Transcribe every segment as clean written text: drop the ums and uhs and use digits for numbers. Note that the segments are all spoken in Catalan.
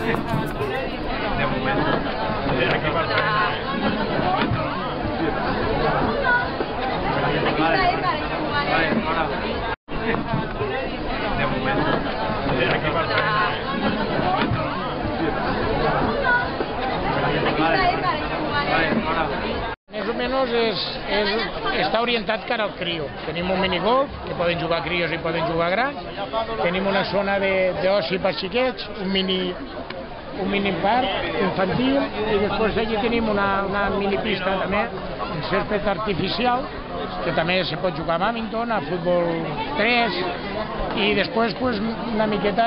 De moment. Aquí va el de moment. Aquí va Més o menys està orientat cara al crio. Tenim un minigolf, que poden jugar crios i poden jugar grans. Tenim una zona d'oci per xiquets, un mini parc infantil, i després allí tenim una mini pista també, un césped artificial, que també se pot jugar a bàdminton, a futbol 3, i després una miqueta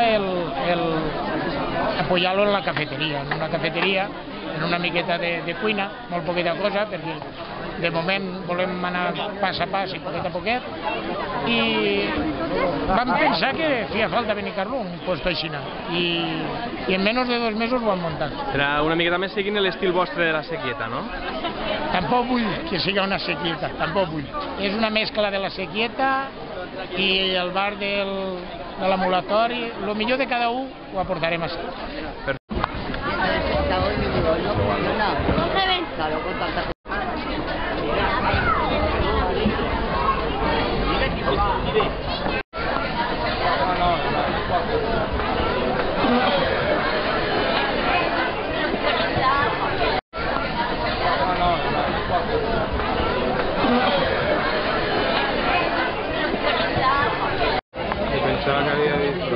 apoyar-lo en la cafeteria, en una miqueta de cuina, molt poqueta cosa, perquè de moment volem anar pas a pas i poquet a poquet, i vam pensar que feia falta Benicarló, un lloc així, i en menys de 2 mesos ho han muntat. Serà una miqueta més seguint l'estil vostre de la sequieta, no? Tampoc vull que sigui una sequieta, tampoc vull. És una mescla de la sequieta i el bar de l'ambulatori. El millor de cada un ho aportarem a ser. Pensaba que había visto.